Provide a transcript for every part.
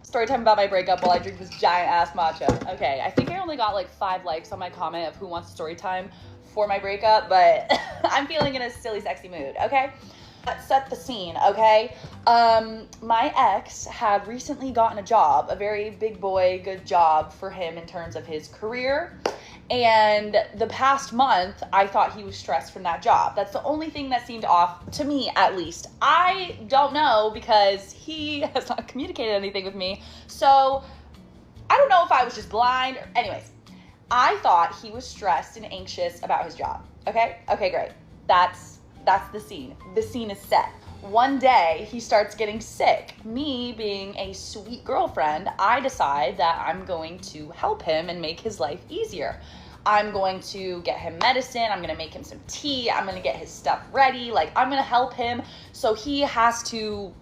Story time about my breakup while I drink this giant ass matcha. Okay, I think I only got like 5 likes on my comment of who wants story time for my breakup, but I'm feeling in a silly, sexy mood, okay? Let's set the scene, okay? My ex had recently gotten a job, a very big boy, good job for him in terms of his career. And the past month, I thought he was stressed from that job. That's the only thing that seemed off, to me at least. I don't know because he has not communicated anything with me. So I don't know if I was just blind. Anyways, I thought he was stressed and anxious about his job. Okay? Okay, great. That's the scene. The scene is set. One day, he starts getting sick. Me, being a sweet girlfriend, I decide that I'm going to help him and make his life easier. I'm going to get him medicine. I'm going to make him some tea. I'm going to get his stuff ready. Like, I'm going to help him so he has to,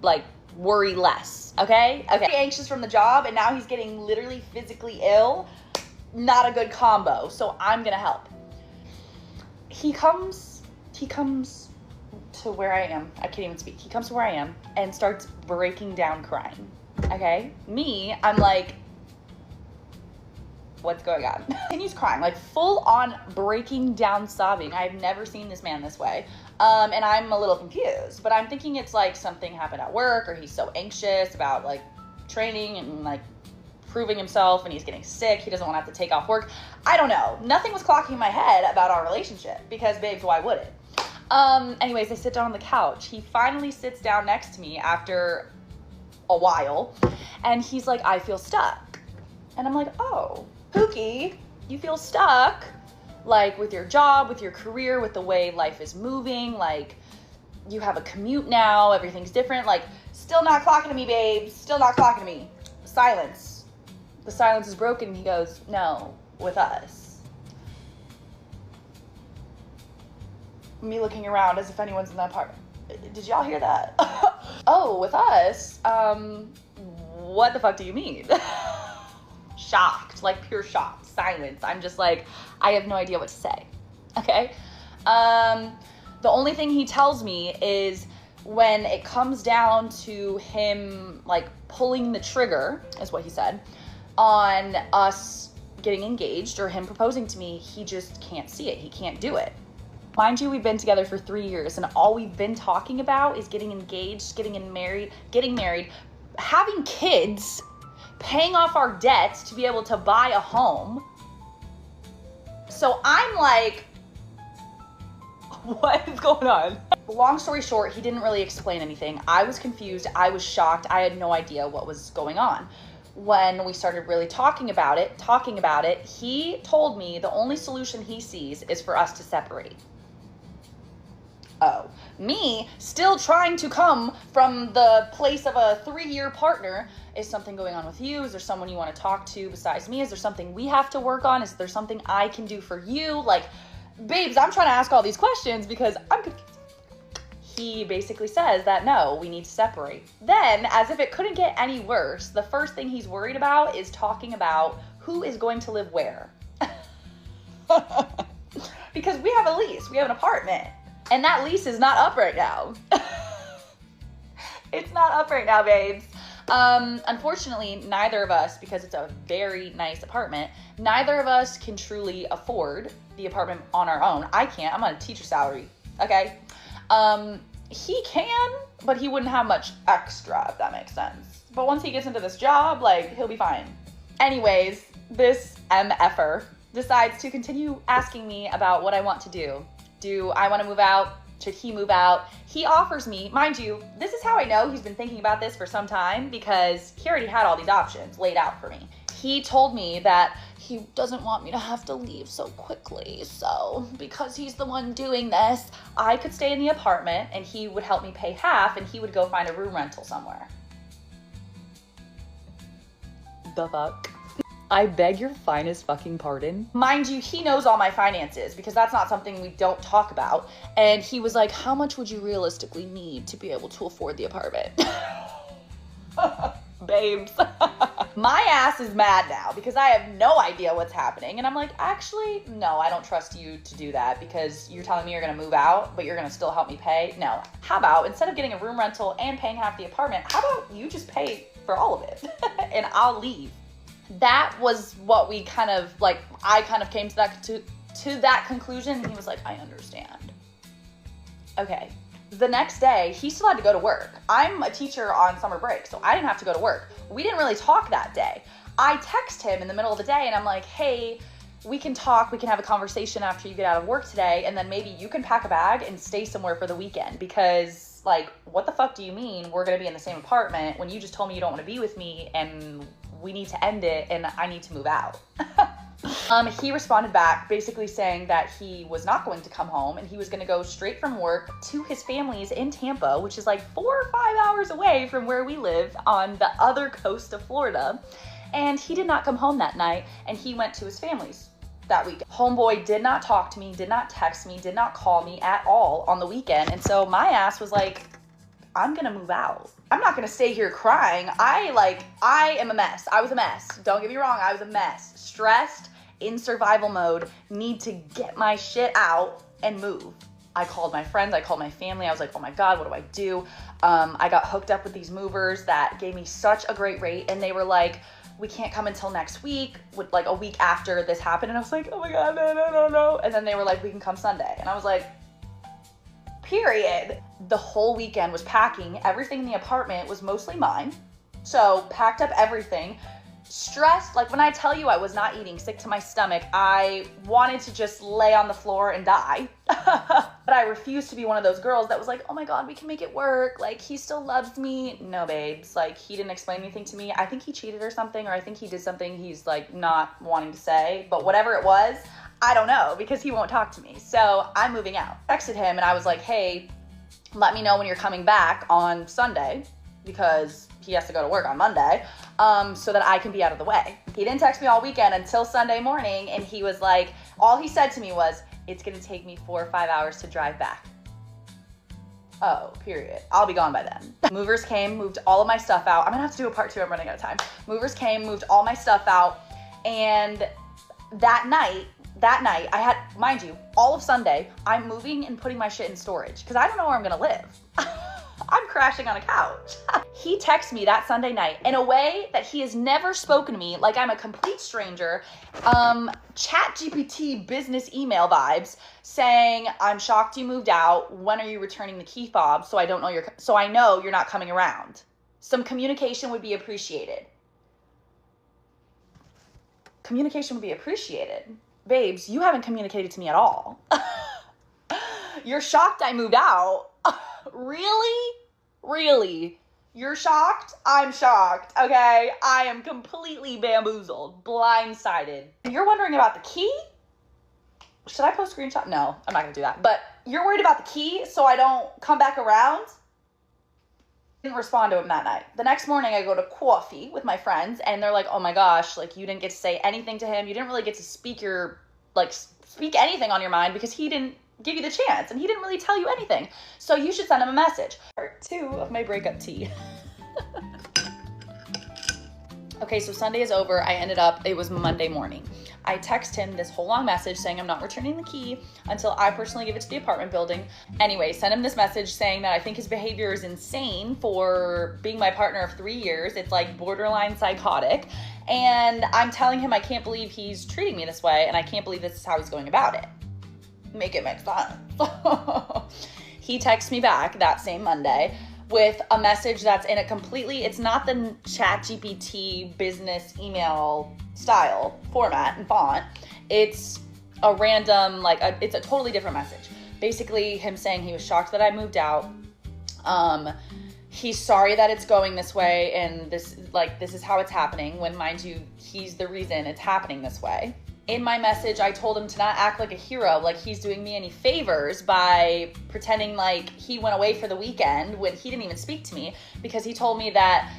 like, worry less. Okay? Okay. He's anxious from the job, and now he's getting literally physically ill. Not a good combo. So I'm going to help. He comes to where I am. I can't even speak. He comes to where I am and starts breaking down crying. Okay? Me, I'm like, what's going on? And he's crying, like full on breaking down sobbing. I've never seen this man this way. And I'm a little confused, but I'm thinking it's like something happened at work, or he's so anxious about like training and like proving himself, and he's getting sick. He doesn't want to have to take off work. I don't know. Nothing was clocking in my head about our relationship because, babes, why would it? Anyways, I sit down on the couch. He finally sits down next to me after a while, and he's like, I feel stuck. And I'm like, oh, Pookie, you feel stuck? Like with your job, with your career, with the way life is moving, like you have a commute now, everything's different, like still not clocking to me, babe, still not clocking to me. Silence. The silence is broken. He goes, no, with us. Me looking around as if anyone's in the apartment. Did y'all hear that? Oh, with us? What the fuck do you mean? Shocked, like pure shock, silence. I'm just like, I have no idea what to say, okay? The only thing he tells me is when it comes down to him, like, pulling the trigger, is what he said, on us getting engaged or him proposing to me, he just can't see it. He can't do it. Mind you, we've been together for 3 years, and all we've been talking about is getting engaged, getting married, having kids, paying off our debts to be able to buy a home. So I'm like, what is going on? Long story short, he didn't really explain anything. I was confused. I was shocked. I had no idea what was going on. When we started really talking about it, he told me the only solution he sees is for us to separate. Oh, me still trying to come from the place of a 3-year partner. Is something going on with you? Is there someone you want to talk to besides me? Is there something we have to work on? Is there something I can do for you? Like, babes, I'm trying to ask all these questions because I'm confused. He basically says that no, we need to separate. Then, as if it couldn't get any worse, the first thing he's worried about is talking about who is going to live where. Because we have a lease, we have an apartment, and that lease is not up right now. It's not up right now, babes. Unfortunately, neither of us, because it's a very nice apartment, neither of us can truly afford the apartment on our own. I can't, I'm on a teacher salary, okay? He can, but he wouldn't have much extra, if that makes sense. But once he gets into this job, like, he'll be fine. Anyways, this MFer decides to continue asking me about what I want to do. Do I want to move out? Should he move out? He offers me, mind you, this is how I know he's been thinking about this for some time, because he already had all these options laid out for me. He told me that he doesn't want me to have to leave so quickly. So because he's the one doing this, I could stay in the apartment and he would help me pay half and he would go find a room rental somewhere. The fuck? I beg your finest fucking pardon. Mind you, he knows all my finances because that's not something we don't talk about. And he was like, how much would you realistically need to be able to afford the apartment? babes. My ass is mad now because I have no idea what's happening. And I'm like, actually, no, I don't trust you to do that because you're telling me you're gonna move out, but you're gonna still help me pay. No, how about instead of getting a room rental and paying half the apartment, how about you just pay for all of it and I'll leave. That was what we kind of like, I kind of came to that conclusion, and he was like, I understand. Okay. The next day, he still had to go to work. I'm a teacher on summer break, so I didn't have to go to work. We didn't really talk that day. I text him in the middle of the day, and I'm like, hey, we can talk, we can have a conversation after you get out of work today, and then maybe you can pack a bag and stay somewhere for the weekend, because, like, what the fuck do you mean we're gonna be in the same apartment when you just told me you don't wanna be with me, and we need to end it, and I need to move out. He responded back basically saying that he was not going to come home and he was going to go straight from work to his family's in Tampa, which is like 4 or 5 hours away from where we live on the other coast of Florida. And he did not come home that night, and he went to his family's that weekend. Homeboy did not talk to me, did not text me, did not call me at all on the weekend. And so my ass was like, I'm gonna move out. I'm not gonna stay here crying. I am a mess. I was a mess. Don't get me wrong, I was a mess. Stressed, in survival mode, need to get my shit out and move. I called my friends, I called my family. I was like, oh my God, what do I do? I got hooked up with these movers that gave me such a great rate, and they were like, we can't come until next week, with like a week after this happened. And I was like, oh my God, no. And then they were like, we can come Sunday. And I was like, period. The whole weekend was packing. Everything in the apartment was mostly mine. So packed up everything. Stressed, like when I tell you I was not eating, sick to my stomach, I wanted to just lay on the floor and die. But I refused to be one of those girls that was like, oh my God, we can make it work. Like, he still loves me. No, babes. Like, he didn't explain anything to me. I think he cheated or something, or I think he did something he's like not wanting to say. But whatever it was, I don't know, because he won't talk to me. So I'm moving out. I texted him and I was like, hey, let me know when you're coming back on Sunday, because he has to go to work on Monday, so that I can be out of the way. He didn't text me all weekend until Sunday morning, and he was like, all he said to me was, it's gonna take me 4 or 5 hours to drive back. Oh, period. I'll be gone by then. Movers came, moved all of my stuff out. I'm gonna have to do a part 2, I'm running out of time. Movers came, moved all my stuff out, and that night, I had, mind you, all of Sunday, I'm moving and putting my shit in storage, because I don't know where I'm gonna live. I'm crashing on a couch. He texted me that Sunday night in a way that he has never spoken to me, like I'm a complete stranger. ChatGPT business email vibes, saying, I'm shocked you moved out. When are you returning the key fob? So I know you're not coming around. Some communication would be appreciated. Communication would be appreciated. Babes, you haven't communicated to me at all. You're shocked I moved out. Really? Really? You're shocked? I'm shocked, okay? I am completely bamboozled, blindsided. You're wondering about the key? Should I post a screenshot? No, I'm not gonna do that. But you're worried about the key so I don't come back around? Didn't respond to him that night. The next morning I go to coffee with my friends, and they're like, oh my gosh, like, you didn't get to say anything to him. You didn't really get to speak anything on your mind because he didn't give you the chance, and he didn't really tell you anything. So you should send him a message. Part 2 of my breakup tea. Okay, so Sunday is over. It was Monday morning. I text him this whole long message saying I'm not returning the key until I personally give it to the apartment building. Anyway, sent him this message saying that I think his behavior is insane for being my partner of 3 years. It's like borderline psychotic. And I'm telling him I can't believe he's treating me this way, and I can't believe this is how he's going about it. Make it make sense. He texts me back that same Monday with a message that's in a completely, it's not the ChatGPT business email style format and font. It's a random, it's a totally different message. Basically him saying he was shocked that I moved out. He's sorry that it's going this way, and this is how it's happening, when, mind you, he's the reason it's happening this way. In my message, I told him to not act like a hero, like he's doing me any favors by pretending like he went away for the weekend when he didn't even speak to me, because he told me that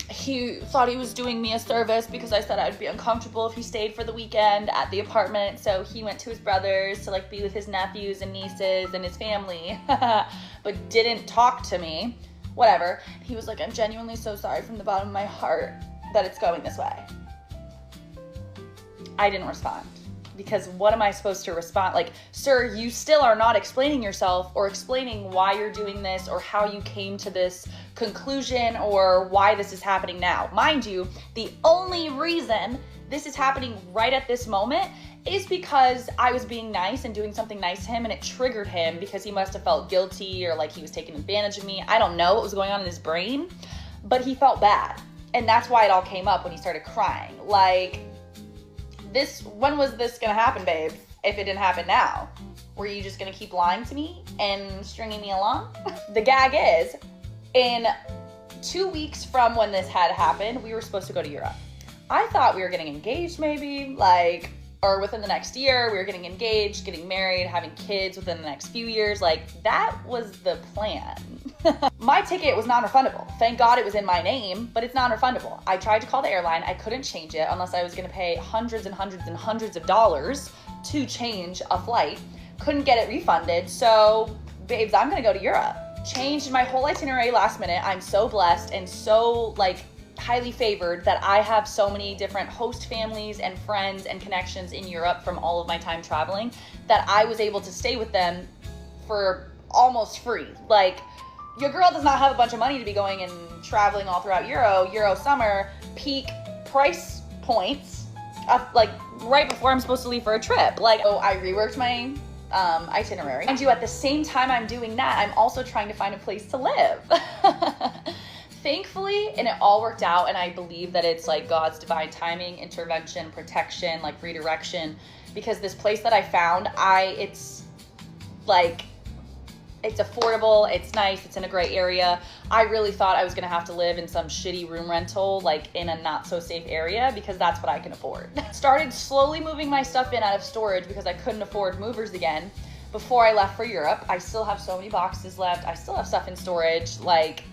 he thought he was doing me a service because I said I'd be uncomfortable if he stayed for the weekend at the apartment. So he went to his brother's to be with his nephews and nieces and his family, but didn't talk to me whatever. He was like, I'm genuinely so sorry from the bottom of my heart that it's going this way. I didn't respond. Because what am I supposed to respond? Like, sir, you still are not explaining yourself or explaining why you're doing this or how you came to this conclusion or why this is happening now. Mind you, the only reason this is happening right at this moment is because I was being nice and doing something nice to him, and it triggered him because he must have felt guilty or like he was taking advantage of me. I don't know what was going on in his brain, but he felt bad. And that's why it all came up when he started crying. Like, when was this gonna happen, babe? If it didn't happen now? Were you just gonna keep lying to me and stringing me along? The gag is, in 2 weeks from when this had happened, we were supposed to go to Europe. I thought we were getting engaged maybe, like, or within the next year, we were getting engaged, getting married, having kids within the next few years. Like, that was the plan. My ticket was non-refundable. Thank God it was in my name, but it's non-refundable. I tried to call the airline. I couldn't change it unless I was gonna pay hundreds and hundreds and hundreds of dollars to change a flight. Couldn't get it refunded. So, babes, I'm gonna go to Europe. Changed my whole itinerary last minute. I'm so blessed and so, like, highly favored that I have so many different host families and friends and connections in Europe from all of my time traveling that I was able to stay with them for almost free. Like, your girl does not have a bunch of money to be going and traveling all throughout Euro summer, peak price points, like right before I'm supposed to leave for a trip. Like, oh, I reworked my itinerary. And at the same time I'm doing that, I'm also trying to find a place to live. Thankfully, and it all worked out, and I believe that it's like God's divine timing, intervention, protection, like redirection, because this place that I found, it's like, it's affordable, it's nice, it's in a great area. I really thought I was gonna have to live in some shitty room rental, like in a not so safe area, because that's what I can afford. Started slowly moving my stuff in out of storage because I couldn't afford movers again before I left for Europe. I still have so many boxes left. I still have stuff in storage, like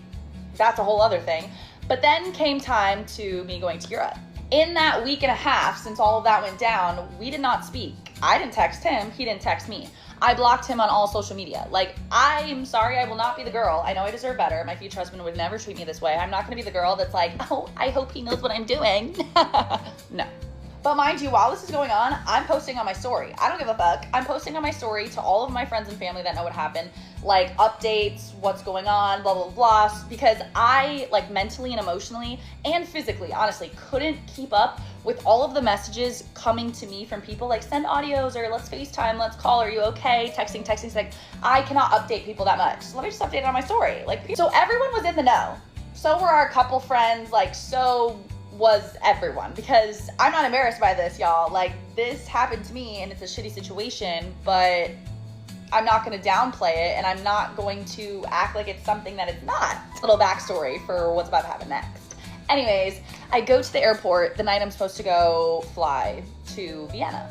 that's a whole other thing. But then came time to me going to Europe. In that week and a half, since all of that went down, we did not speak. I didn't text him, he didn't text me. I blocked him on all social media. Like, I'm sorry, I will not be the girl. I know I deserve better. My future husband would never treat me this way. I'm not gonna be the girl that's like, oh, I hope he knows what I'm doing. No. But mind you, while this is going on, I'm posting on my story. I don't give a fuck. I'm posting on my story to all of my friends and family that know what happened, like updates, what's going on, blah, blah, blah, because I, like, mentally and emotionally and physically, honestly, couldn't keep up with all of the messages coming to me from people like, send audios, or let's FaceTime, let's call, are you okay? Texting, like, I cannot update people that much. So let me just update it on my story. Like, so everyone was in the know. So were our couple friends, like, so was everyone, because I'm not embarrassed by this, y'all. Like, this happened to me and it's a shitty situation, but I'm not going to downplay it, and I'm not going to act like it's something that it's not. Little backstory for what's about to happen next. Anyways, I go to the airport the night I'm supposed to go fly to Vienna.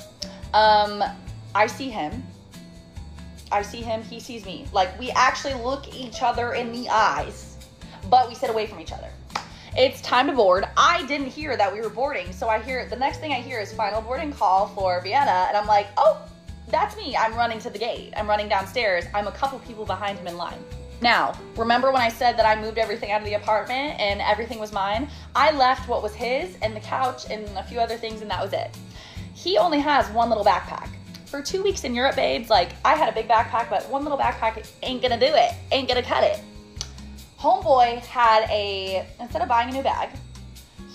I see him, he sees me. Like, we actually look each other in the eyes, but we sit away from each other. It's time to board. I didn't hear that we were boarding, so the next thing I hear is final boarding call for Vienna, and I'm like, oh, that's me. I'm running to the gate. I'm running downstairs. I'm a couple people behind him in line. Now, remember when I said that I moved everything out of the apartment and everything was mine? I left what was his and the couch and a few other things, and that was it. He only has one little backpack. For 2 weeks in Europe, babes, like, I had a big backpack, but one little backpack ain't gonna do it. Ain't gonna cut it. Homeboy had instead of buying a new bag,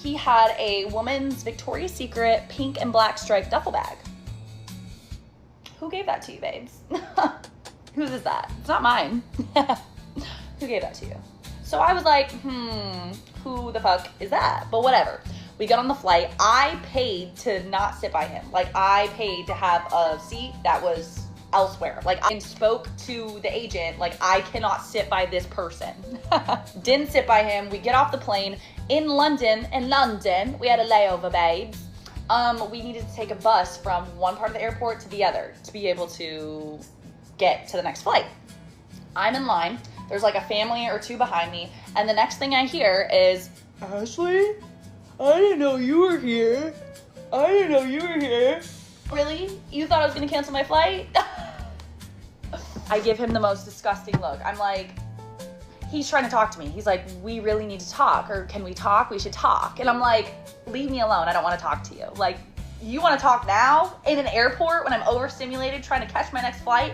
he had a woman's Victoria's Secret pink and black striped duffel bag. Who gave that to you, babes? Whose is that? It's not mine. Who gave that to you? So I was like, who the fuck is that? But whatever. We got on the flight. I paid to not sit by him. Like, I paid to have a seat that was elsewhere. Like, I spoke to the agent, like, I cannot sit by this person. Didn't sit by him. We get off the plane in London. We had a layover, babes. We needed to take a bus from one part of the airport to the other to be able to get to the next flight. I'm in line. There's like a family or two behind me, and the next thing I hear is, Ashley, I didn't know you were here. Really? You thought I was gonna cancel my flight? I give him the most disgusting look. I'm like, he's trying to talk to me. He's like, we really need to talk, or can we talk? We should talk. And I'm like, leave me alone. I don't want to talk to you. Like, you want to talk now in an airport when I'm overstimulated trying to catch my next flight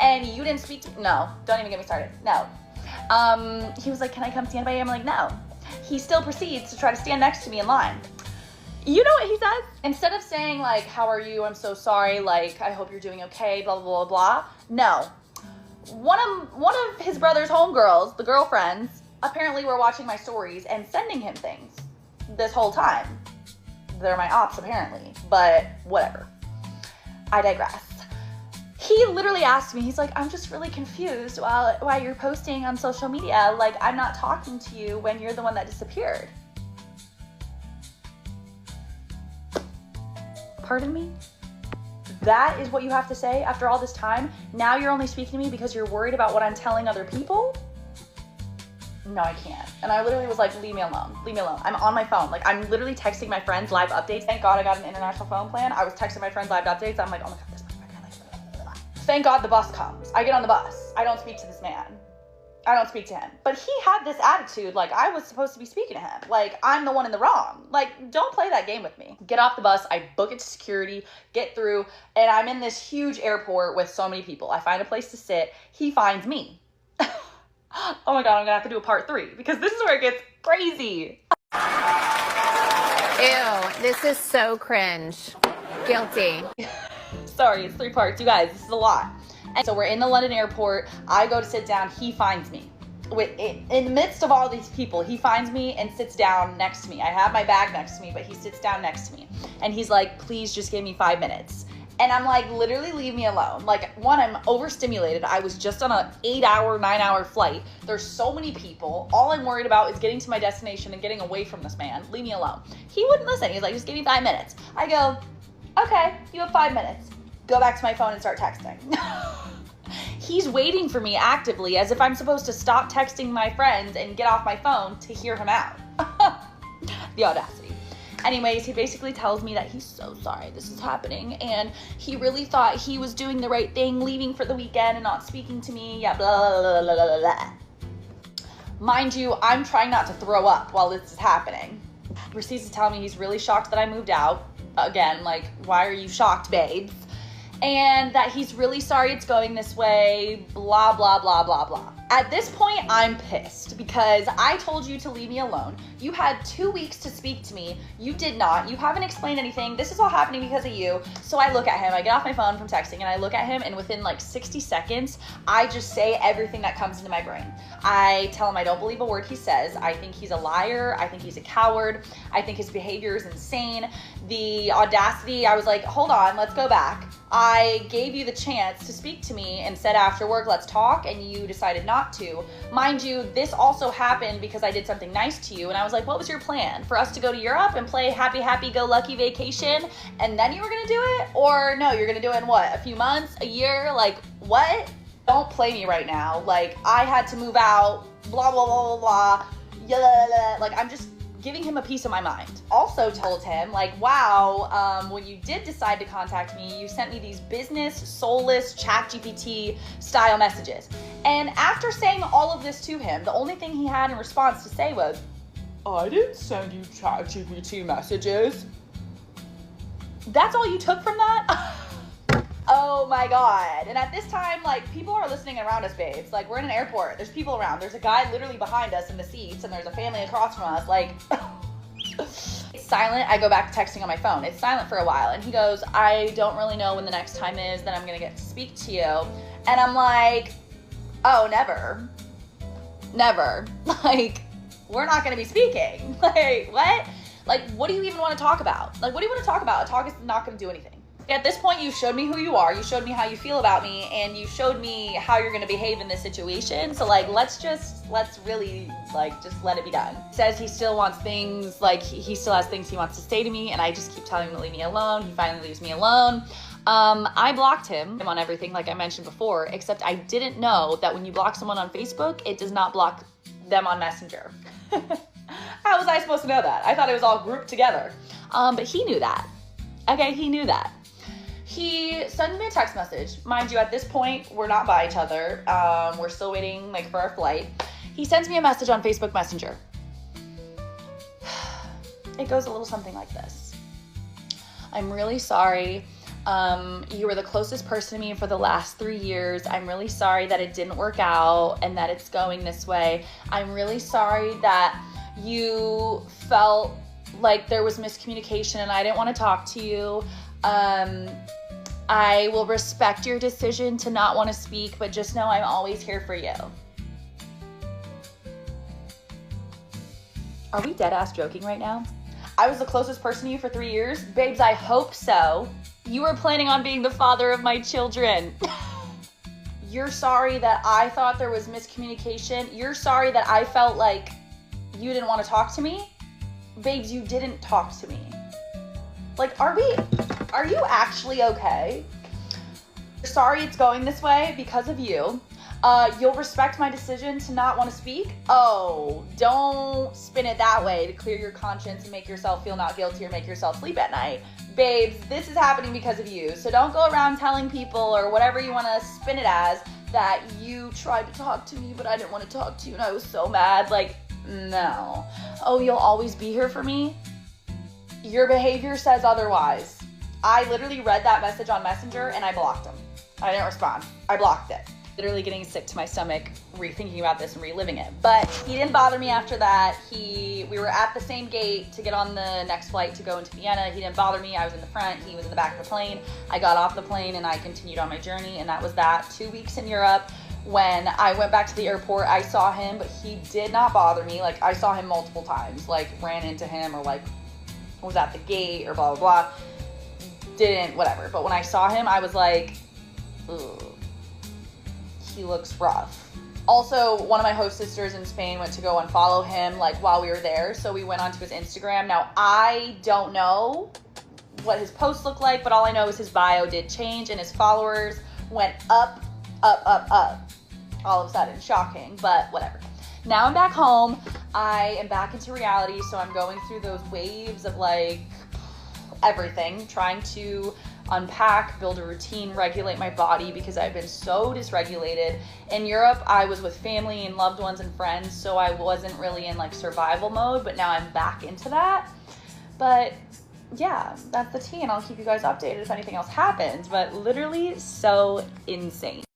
and you didn't speak to me? No, don't even get me started. No. He was like, can I come stand by you? I'm like, no. He still proceeds to try to stand next to me in line. You know what he says? Instead of saying like, how are you? I'm so sorry. Like, I hope you're doing okay, blah, blah, blah, blah. No. One of his brother's homegirls, the girlfriends, apparently were watching my stories and sending him things this whole time. They're my ops apparently, but whatever. I digress. He literally asked me, he's like, I'm just really confused why you're posting on social media. Like, I'm not talking to you when you're the one that disappeared. Pardon me? That is what you have to say after all this time? Now you're only speaking to me because you're worried about what I'm telling other people? No, I can't. And I literally was like, leave me alone. Leave me alone. I'm on my phone. Like, I'm literally texting my friends live updates. Thank God I got an international phone plan. I was texting my friends live updates. I'm like, oh my God, this motherfucker. Like, blah, blah, blah. Thank God the bus comes. I get on the bus. I don't speak to this man. I don't speak to him. But he had this attitude like I was supposed to be speaking to him. Like, I'm the one in the wrong. Like, don't play that game with me. Get off the bus. I book it to security, get through, and I'm in this huge airport with so many people. I find a place to sit. He finds me. Oh my God, I'm gonna have to do a part 3 because this is where it gets crazy. Ew, this is so cringe. Guilty. Sorry, it's 3 parts. You guys, this is a lot. And so we're in the London airport. I go to sit down. He finds me. In the midst of all these people, he finds me and sits down next to me. I have my bag next to me, but he sits down next to me. And he's like, please just give me 5 minutes. And I'm like, literally leave me alone. Like, one, I'm overstimulated. I was just on an 8-hour, 9-hour flight. There's so many people. All I'm worried about is getting to my destination and getting away from this man. Leave me alone. He wouldn't listen. He's like, just give me 5 minutes. I go, okay, you have 5 minutes. Go back to my phone and start texting. He's waiting for me actively as if I'm supposed to stop texting my friends and get off my phone to hear him out. The audacity. Anyways, he basically tells me that he's so sorry this is happening and he really thought he was doing the right thing, leaving for the weekend and not speaking to me. Yeah, blah, blah, blah, blah, blah. Mind you, I'm trying not to throw up while this is happening. Proceeds to tell me he's really shocked that I moved out. Again, like, why are you shocked, babes? And that he's really sorry it's going this way, blah, blah, blah, blah, blah. At this point, I'm pissed because I told you to leave me alone. You had 2 weeks to speak to me. You did not. You haven't explained anything. This is all happening because of you. So I look at him. I get off my phone from texting and I look at him and within like 60 seconds, I just say everything that comes into my brain. I tell him I don't believe a word he says. I think he's a liar. I think he's a coward. I think his behavior is insane. The audacity, I was like, hold on, let's go back. I gave you the chance to speak to me and said after work, let's talk, and you decided not to. Mind you, this also happened because I did something nice to you, and I was like, what was your plan? For us to go to Europe and play happy-go-lucky vacation, and then you were gonna do it? Or no, you're gonna do it in what, a few months, a year? Like, what? Don't play me right now. Like, I had to move out, blah, blah, blah, blah, blah, yeah, like, I'm just giving him a piece of my mind. Also told him, like, wow, when you did decide to contact me, you sent me these business, soulless, ChatGPT style messages. And after saying all of this to him, the only thing he had in response to say was, I didn't send you ChatGPT messages. That's all you took from that? Oh my God. And at this time, like, people are listening around us, babes. Like, we're in an airport. There's people around. There's a guy literally behind us in the seats, and there's a family across from us. Like, it's silent. I go back to texting on my phone. It's silent for a while. And he goes, I don't really know when the next time is that I'm going to get to speak to you. And I'm like, oh, never. Never. Like, we're not going to be speaking. Like, what? Like, what do you even want to talk about? Like, what do you want to talk about? A talk is not going to do anything. At this point, you showed me who you are, you showed me how you feel about me, and you showed me how you're gonna behave in this situation. So like, let's really, like, just let it be done. He says he still wants things, like, he still has things he wants to say to me, and I just keep telling him to leave me alone. He finally leaves me alone. I blocked him on everything, like I mentioned before, except I didn't know that when you block someone on Facebook, it does not block them on Messenger. How was I supposed to know that? I thought it was all grouped together. But he knew that. Okay, he knew that. He sends me a text message. Mind you, at this point, we're not by each other. We're still waiting, like, for our flight. He sends me a message on Facebook Messenger. It goes a little something like this. I'm really sorry. You were the closest person to me for the last 3 years. I'm really sorry that it didn't work out and that it's going this way. I'm really sorry that you felt like there was miscommunication and I didn't want to talk to you. I will respect your decision to not want to speak, but just know I'm always here for you. Are we dead ass joking right now? I was the closest person to you for 3 years? Babes, I hope so. You were planning on being the father of my children. You're sorry that I thought there was miscommunication. You're sorry that I felt like you didn't want to talk to me. Babes, you didn't talk to me. Like, are you actually okay? Sorry it's going this way because of you. You'll respect my decision to not want to speak? Oh, don't spin it that way to clear your conscience and make yourself feel not guilty or make yourself sleep at night. Babes, this is happening because of you. So don't go around telling people or whatever you want to spin it as that you tried to talk to me, but I didn't want to talk to you and I was so mad. Like, no. Oh, you'll always be here for me? Your behavior says otherwise. I literally read that message on Messenger and I blocked him. I didn't respond. I blocked it. Literally getting sick to my stomach rethinking about this and reliving it. But he didn't bother me after that. We were at the same gate to get on the next flight to go into Vienna. He didn't bother me. I was in the front. He was in the back of the plane. I got off the plane and I continued on my journey, and that was that. 2 weeks in Europe. When I went back to the airport, I saw him, but he did not bother me. Like, I saw him multiple times, like ran into him or like was at the gate or blah, blah, blah. Didn't, whatever. But when I saw him, I was like, ugh. He looks rough. Also, one of my host sisters in Spain went to go unfollow him like while we were there, so we went onto his Instagram. Now, I don't know what his posts look like, but all I know is his bio did change and his followers went up, up, up, up. All of a sudden, shocking, but whatever. Now I'm back home. I am back into reality, so I'm going through those waves of like everything, trying to unpack, build a routine, regulate my body because I've been so dysregulated. In Europe, I was with family and loved ones and friends, so I wasn't really in like survival mode, but now I'm back into that. But yeah, that's the tea, and I'll keep you guys updated if anything else happens, but literally so insane.